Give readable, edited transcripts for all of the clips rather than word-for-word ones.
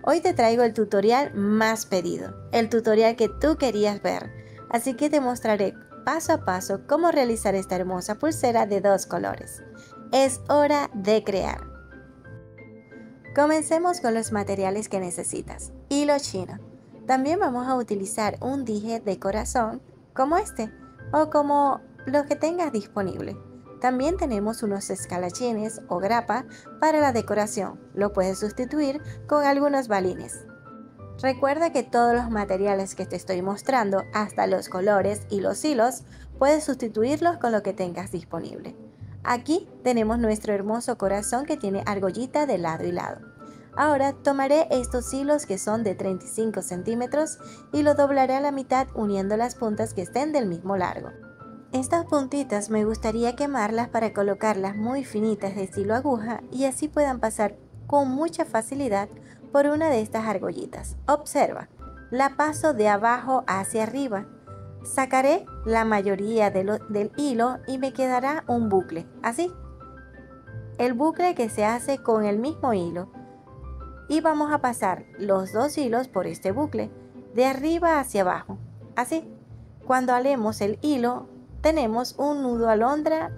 Hoy te traigo el tutorial más pedido, el tutorial que tú querías ver, así que te mostraré paso a paso cómo realizar esta hermosa pulsera de 2 colores. Es hora de crear. Comencemos con los materiales que necesitas. Hilo chino. También vamos a utilizar un dije de corazón como este o como lo que tengas disponible. También tenemos unos escalachines o grapa para la decoración. Lo puedes sustituir con algunos balines. Recuerda que todos los materiales que te estoy mostrando, hasta los colores y los hilos, puedes sustituirlos con lo que tengas disponible. Aquí tenemos nuestro hermoso corazón que tiene argollita de lado y lado. Ahora tomaré estos hilos que son de 35 centímetros y lo doblaré a la mitad uniendo las puntas que estén del mismo largo. Estas puntitas me gustaría quemarlas para colocarlas muy finitas de estilo aguja y así puedan pasar con mucha facilidad por una de estas argollitas. Observa, la paso de abajo hacia arriba. Sacaré la mayoría del hilo y me quedará un bucle, así. El bucle que se hace con el mismo hilo. Y vamos a pasar los dos hilos por este bucle, de arriba hacia abajo, así. Cuando alemos el hilo, tenemos un nudo alondra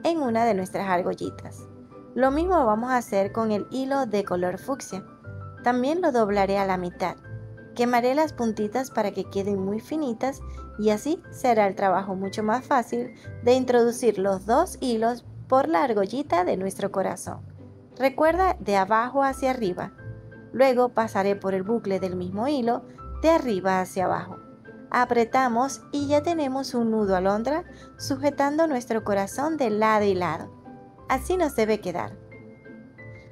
en una de nuestras argollitas. Lo mismo vamos a hacer con el hilo de color fucsia. También lo doblaré a la mitad. Quemaré las puntitas para que queden muy finitas y así será el trabajo mucho más fácil de introducir los dos hilos por la argollita de nuestro corazón. Recuerda, de abajo hacia arriba. Luego pasaré por el bucle del mismo hilo de arriba hacia abajo. Apretamos y ya tenemos un nudo alondra sujetando nuestro corazón de lado y lado. Así nos debe quedar.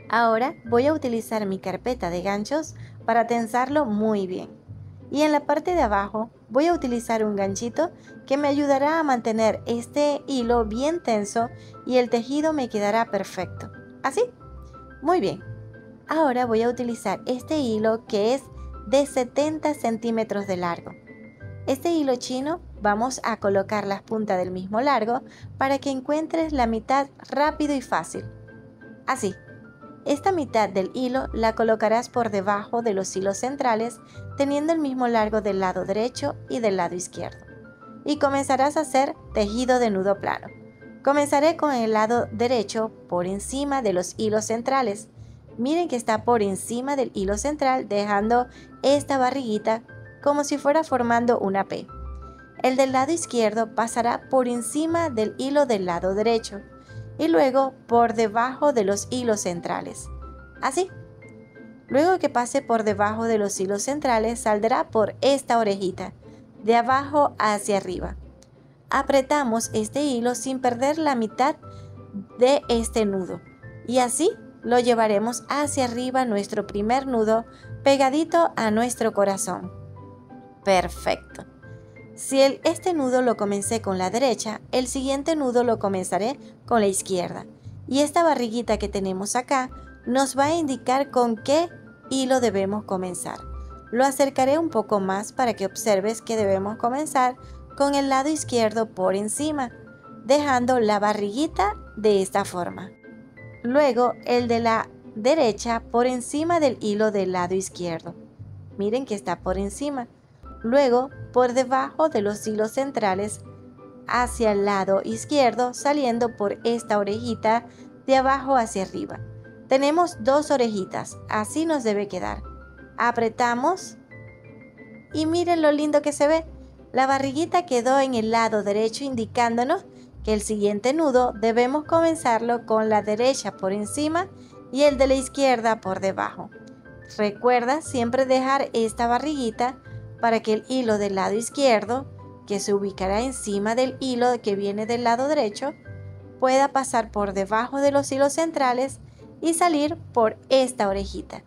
Ahora voy a utilizar mi carpeta de ganchos para tensarlo muy bien. Y en la parte de abajo voy a utilizar un ganchito que me ayudará a mantener este hilo bien tenso y el tejido me quedará perfecto. ¿Así? Muy bien. Ahora voy a utilizar este hilo que es de 70 centímetros de largo. Este hilo chino vamos a colocar las puntas del mismo largo para que encuentres la mitad rápido y fácil. Así. Esta mitad del hilo la colocarás por debajo de los hilos centrales, teniendo el mismo largo del lado derecho y del lado izquierdo. Y comenzarás a hacer tejido de nudo plano. Comenzaré con el lado derecho por encima de los hilos centrales. Miren que está por encima del hilo central, dejando esta barriguita como si fuera formando una P. El del lado izquierdo pasará por encima del hilo del lado derecho y luego por debajo de los hilos centrales. Así. Luego que pase por debajo de los hilos centrales, saldrá por esta orejita, de abajo hacia arriba. Apretamos este hilo sin perder la mitad de este nudo y así lo llevaremos hacia arriba nuestro primer nudo pegadito a nuestro corazón. Perfecto. Si este nudo lo comencé con la derecha, el siguiente nudo lo comenzaré con la izquierda. Y esta barriguita que tenemos acá nos va a indicar con qué hilo debemos comenzar. Lo acercaré un poco más para que observes que debemos comenzar con el lado izquierdo por encima, dejando la barriguita de esta forma. Luego el de la derecha por encima del hilo del lado izquierdo. Miren que está por encima. Luego, por debajo de los hilos centrales, hacia el lado izquierdo, saliendo por esta orejita de abajo hacia arriba. Tenemos dos orejitas, así nos debe quedar. Apretamos y miren lo lindo que se ve. La barriguita quedó en el lado derecho, indicándonos que el siguiente nudo debemos comenzarlo con la derecha por encima y el de la izquierda por debajo. Recuerda siempre dejar esta barriguita para que el hilo del lado izquierdo, que se ubicará encima del hilo que viene del lado derecho, pueda pasar por debajo de los hilos centrales y salir por esta orejita.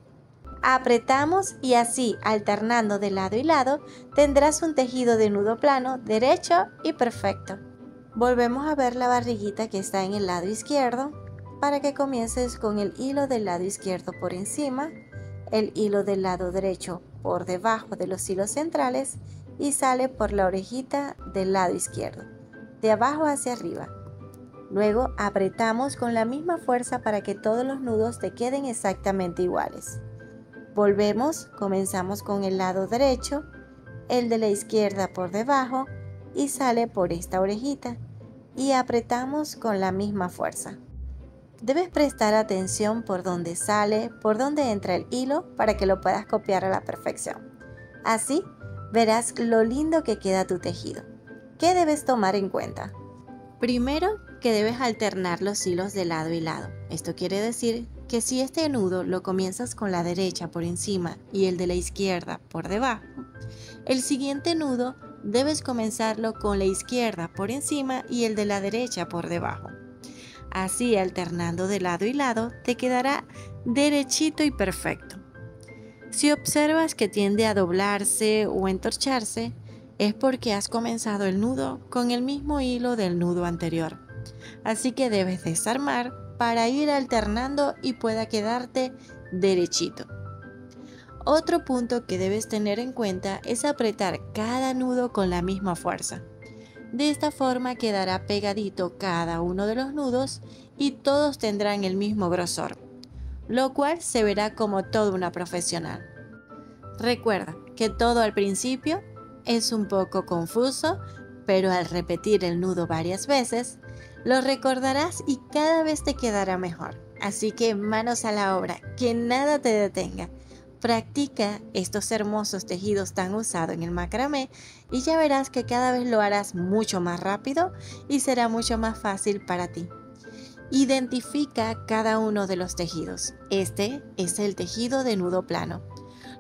Apretamos y así, alternando de lado y lado, tendrás un tejido de nudo plano, derecho y perfecto. Volvemos a ver la barriguita que está en el lado izquierdo para que comiences con el hilo del lado izquierdo por encima, el hilo del lado derecho por debajo de los hilos centrales y sale por la orejita del lado izquierdo, de abajo hacia arriba. Luego apretamos con la misma fuerza para que todos los nudos te queden exactamente iguales. Volvemos, comenzamos con el lado derecho, el de la izquierda por debajo y sale por esta orejita y apretamos con la misma fuerza. Debes prestar atención por dónde sale, por dónde entra el hilo para que lo puedas copiar a la perfección. Así verás lo lindo que queda tu tejido. ¿Qué debes tomar en cuenta? Primero, que debes alternar los hilos de lado y lado. Esto quiere decir que si este nudo lo comienzas con la derecha por encima y el de la izquierda por debajo, el siguiente nudo debes comenzarlo con la izquierda por encima y el de la derecha por debajo. Así, alternando de lado y lado, te quedará derechito y perfecto. Si observas que tiende a doblarse o entorcharse, es porque has comenzado el nudo con el mismo hilo del nudo anterior. Así que debes desarmar para ir alternando y pueda quedarte derechito. Otro punto que debes tener en cuenta es apretar cada nudo con la misma fuerza. De esta forma quedará pegadito cada uno de los nudos y todos tendrán el mismo grosor, lo cual se verá como toda una profesional. Recuerda que todo al principio es un poco confuso, pero al repetir el nudo varias veces, lo recordarás y cada vez te quedará mejor. Así que manos a la obra, que nada te detenga. Practica estos hermosos tejidos tan usados en el macramé y ya verás que cada vez lo harás mucho más rápido y será mucho más fácil para ti. Identifica cada uno de los tejidos. Este es el tejido de nudo plano.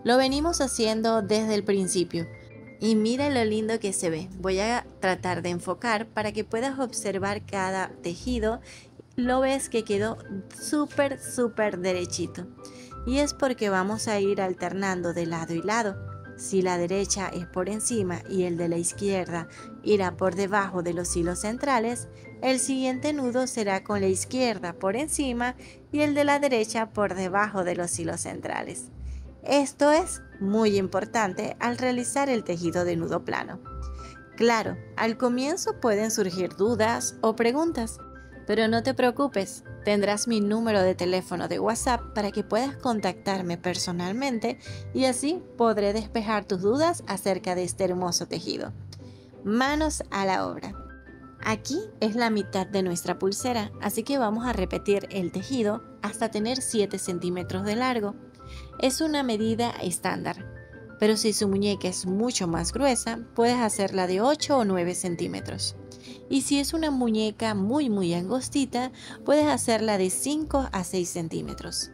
Lo venimos haciendo desde el principio. Y mira lo lindo que se ve. Voy a tratar de enfocar para que puedas observar cada tejido. Lo ves que quedó súper derechito. Y es porque vamos a ir alternando de lado y lado. Si la derecha es por encima y el de la izquierda irá por debajo de los hilos centrales, el siguiente nudo será con la izquierda por encima y el de la derecha por debajo de los hilos centrales. Esto es muy importante al realizar el tejido de nudo plano. Claro, al comienzo pueden surgir dudas o preguntas, pero no te preocupes, tendrás mi número de teléfono de WhatsApp para que puedas contactarme personalmente y así podré despejar tus dudas acerca de este hermoso tejido. Manos a la obra. Aquí es la mitad de nuestra pulsera, así que vamos a repetir el tejido hasta tener 7 centímetros de largo. Es una medida estándar, pero si su muñeca es mucho más gruesa, puedes hacerla de 8 o 9 centímetros. Y si es una muñeca muy angostita, puedes hacerla de 5 a 6 centímetros.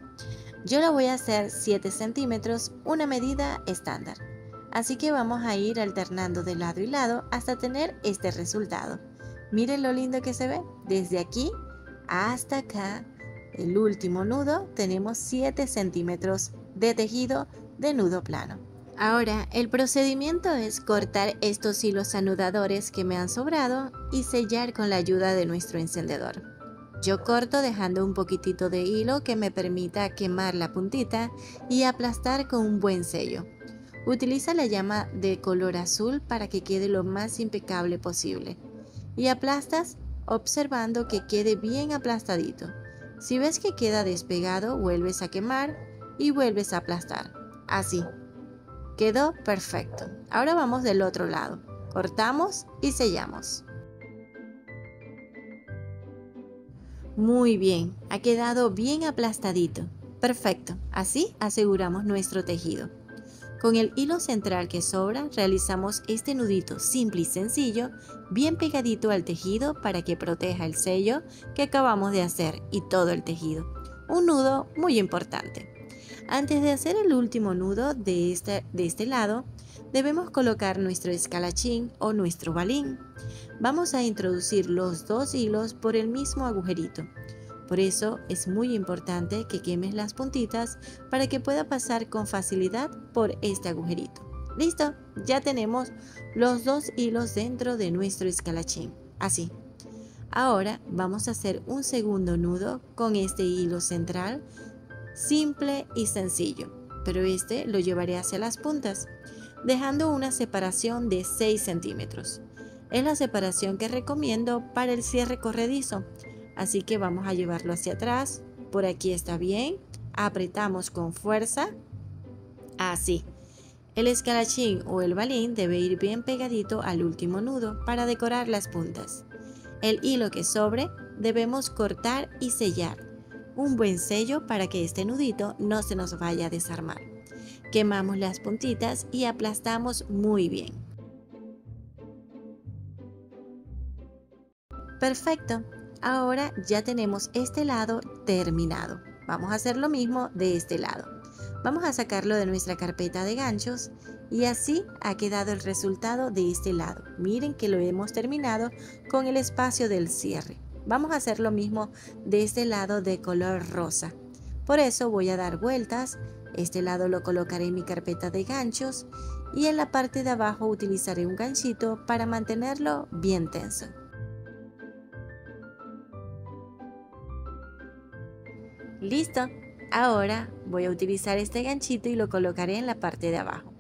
Yo la voy a hacer 7 centímetros, una medida estándar. Así que vamos a ir alternando de lado y lado hasta tener este resultado. Miren lo lindo que se ve. Desde aquí hasta acá, el último nudo, tenemos 7 centímetros de tejido de nudo plano. Ahora, el procedimiento es cortar estos hilos anudadores que me han sobrado y sellar con la ayuda de nuestro encendedor. Yo corto dejando un poquitito de hilo que me permita quemar la puntita y aplastar con un buen sello. Utiliza la llama de color azul para que quede lo más impecable posible. Y aplastas observando que quede bien aplastadito. Si ves que queda despegado, vuelves a quemar y vuelves a aplastar. Así. Quedó perfecto. Ahora vamos del otro lado. Cortamos y sellamos. Muy bien, ha quedado bien aplastadito. Perfecto, así aseguramos nuestro tejido. Con el hilo central que sobra, realizamos este nudito simple y sencillo, bien pegadito al tejido para que proteja el sello que acabamos de hacer y todo el tejido. Un nudo muy importante. Antes de hacer el último nudo de este lado, debemos colocar nuestro escalachín o nuestro balín. Vamos a introducir los dos hilos por el mismo agujerito. Por eso es muy importante que quemes las puntitas para que pueda pasar con facilidad por este agujerito. ¡Listo! Ya tenemos los dos hilos dentro de nuestro escalachín. Así. Ahora vamos a hacer un segundo nudo con este hilo central. Simple y sencillo, pero este lo llevaré hacia las puntas, dejando una separación de 6 centímetros. Es la separación que recomiendo para el cierre corredizo, así que vamos a llevarlo hacia atrás. Por aquí está bien, apretamos con fuerza Así. El escarachín o el balín debe ir bien pegadito al último nudo para decorar las puntas. El hilo que sobre debemos cortar y sellar. Un buen sello para que este nudito no se nos vaya a desarmar. Quemamos las puntitas y aplastamos muy bien. Perfecto. Ahora ya tenemos este lado terminado. Vamos a hacer lo mismo de este lado. Vamos a sacarlo de nuestra carpeta de ganchos y así ha quedado el resultado de este lado. Miren que lo hemos terminado con el espacio del cierre. Vamos a hacer lo mismo de este lado de color rosa. Por eso voy a dar vueltas. Este lado lo colocaré en mi carpeta de ganchos y en la parte de abajo utilizaré un ganchito para mantenerlo bien tenso. Listo. Ahora voy a utilizar este ganchito y lo colocaré en la parte de abajo.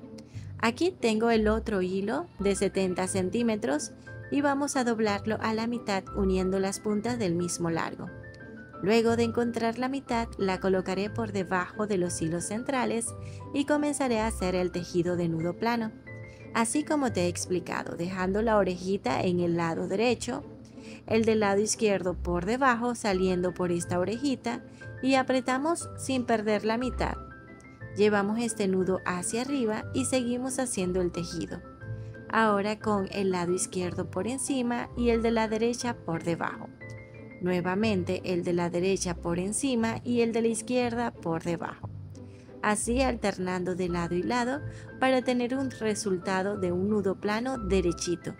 Aquí tengo el otro hilo de 70 centímetros y vamos a doblarlo a la mitad uniendo las puntas del mismo largo. Luego de encontrar la mitad, la colocaré por debajo de los hilos centrales y comenzaré a hacer el tejido de nudo plano. Así como te he explicado, dejando la orejita en el lado derecho, el del lado izquierdo por debajo saliendo por esta orejita y apretamos sin perder la mitad. Llevamos este nudo hacia arriba y seguimos haciendo el tejido. Ahora con el lado izquierdo por encima y el de la derecha por debajo. Nuevamente el de la derecha por encima y el de la izquierda por debajo. Así alternando de lado y lado para tener un resultado de un nudo plano derechito.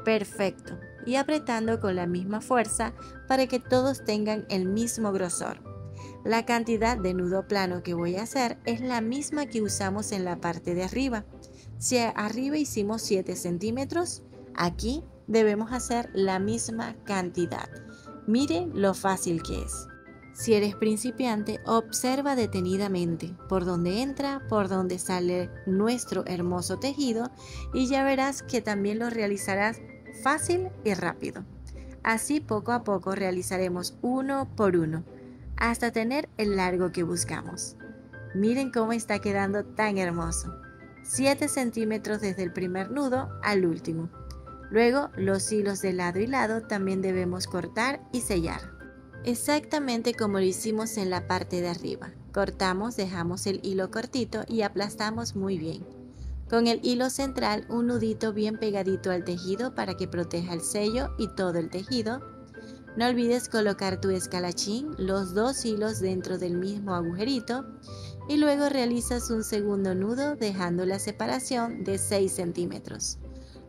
Perfecto. Y apretando con la misma fuerza para que todos tengan el mismo grosor. La cantidad de nudo plano que voy a hacer es la misma que usamos en la parte de arriba. Si arriba hicimos 7 centímetros, aquí debemos hacer la misma cantidad. Miren lo fácil que es. Si eres principiante, observa detenidamente por dónde entra, por dónde sale nuestro hermoso tejido y ya verás que también lo realizarás fácil y rápido. Así poco a poco realizaremos uno por uno hasta tener el largo que buscamos. Miren cómo está quedando tan hermoso. 7 centímetros desde el primer nudo al último. Luego los hilos de lado y lado también debemos cortar y sellar. Exactamente como lo hicimos en la parte de arriba. Cortamos, dejamos el hilo cortito y aplastamos muy bien. Con el hilo central un nudito bien pegadito al tejido para que proteja el sello y todo el tejido. No olvides colocar tu escalachín, los dos hilos dentro del mismo agujerito y luego realizas un segundo nudo dejando la separación de 6 centímetros.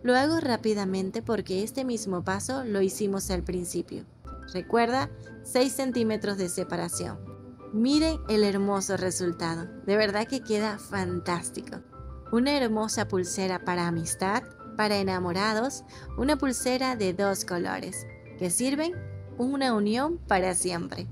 Lo hago rápidamente porque este mismo paso lo hicimos al principio. Recuerda, 6 centímetros de separación. Miren el hermoso resultado, de verdad que queda fantástico. Una hermosa pulsera para amistad, para enamorados, una pulsera de 2 colores que sirven una unión para siempre.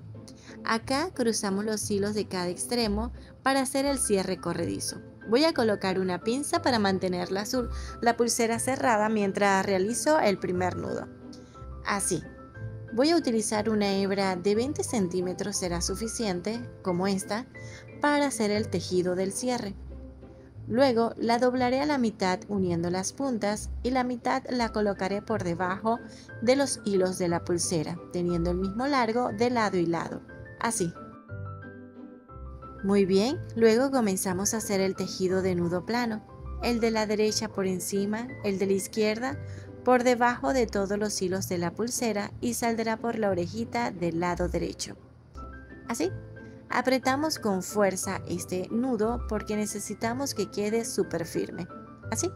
Acá cruzamos los hilos de cada extremo para hacer el cierre corredizo. Voy a colocar una pinza para mantener la pulsera cerrada mientras realizo el primer nudo. Así. Voy a utilizar una hebra de 20 centímetros, será suficiente, como esta, para hacer el tejido del cierre. Luego la doblaré a la mitad uniendo las puntas y la mitad la colocaré por debajo de los hilos de la pulsera, teniendo el mismo largo de lado y lado, así. Muy bien, luego comenzamos a hacer el tejido de nudo plano, el de la derecha por encima, el de la izquierda por debajo de todos los hilos de la pulsera y saldrá por la orejita del lado derecho. Así. Apretamos con fuerza este nudo porque necesitamos que quede súper firme. Así.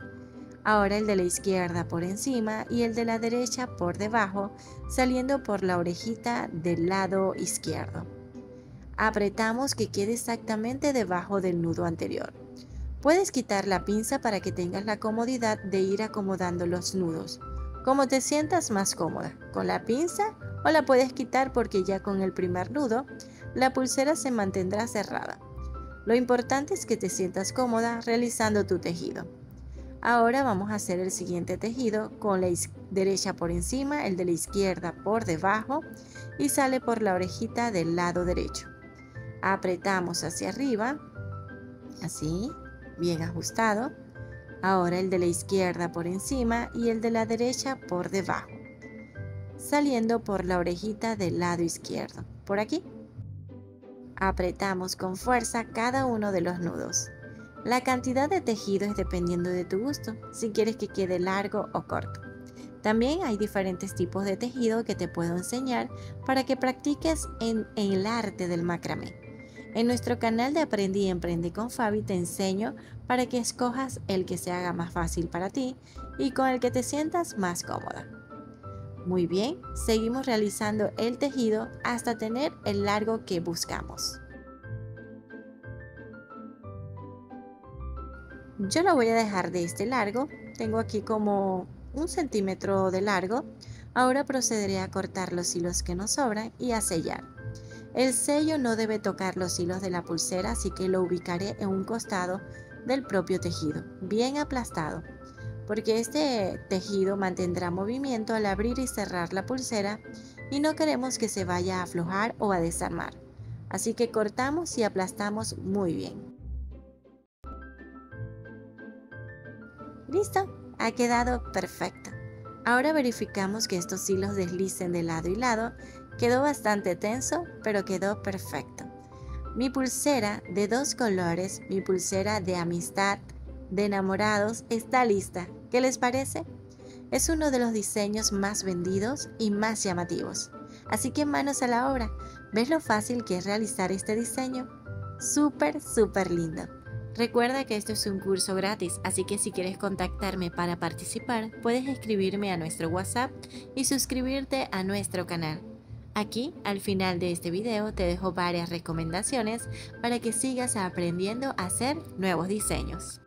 Ahora el de la izquierda por encima y el de la derecha por debajo, saliendo por la orejita del lado izquierdo. Apretamos que quede exactamente debajo del nudo anterior. Puedes quitar la pinza para que tengas la comodidad de ir acomodando los nudos, como te sientas más cómoda, con la pinza o la puedes quitar porque ya con el primer nudo la pulsera se mantendrá cerrada. Lo importante es que te sientas cómoda realizando tu tejido. Ahora vamos a hacer el siguiente tejido con la derecha por encima, el de la izquierda por debajo y sale por la orejita del lado derecho. Apretamos hacia arriba, así, bien ajustado. Ahora el de la izquierda por encima y el de la derecha por debajo, saliendo por la orejita del lado izquierdo, por aquí. Apretamos con fuerza cada uno de los nudos. La cantidad de tejido es dependiendo de tu gusto, si quieres que quede largo o corto. También hay diferentes tipos de tejido que te puedo enseñar para que practiques en el arte del macramé. En nuestro canal de Aprendí y Emprende con Fabi te enseño para que escojas el que se haga más fácil para ti y con el que te sientas más cómoda. Muy bien, seguimos realizando el tejido hasta tener el largo que buscamos. Yo lo voy a dejar de este largo, tengo aquí como 1 centímetro de largo. Ahora procederé a cortar los hilos que nos sobran y a sellar. El sello no debe tocar los hilos de la pulsera, así que lo ubicaré en un costado del propio tejido, bien aplastado, porque este tejido mantendrá movimiento al abrir y cerrar la pulsera y no queremos que se vaya a aflojar o a desarmar. Así que cortamos y aplastamos muy bien. ¡Listo! Ha quedado perfecto. Ahora verificamos que estos hilos deslicen de lado y lado. Quedó bastante tenso, pero quedó perfecto. Mi pulsera de 2 colores, mi pulsera de amistad, de enamorados, está lista. ¿Qué les parece? Es uno de los diseños más vendidos y más llamativos. Así que manos a la obra. ¿Ves lo fácil que es realizar este diseño? Súper lindo. Recuerda que esto es un curso gratis, así que si quieres contactarme para participar, puedes escribirme a nuestro WhatsApp y suscribirte a nuestro canal. Aquí, al final de este video, te dejo varias recomendaciones para que sigas aprendiendo a hacer nuevos diseños.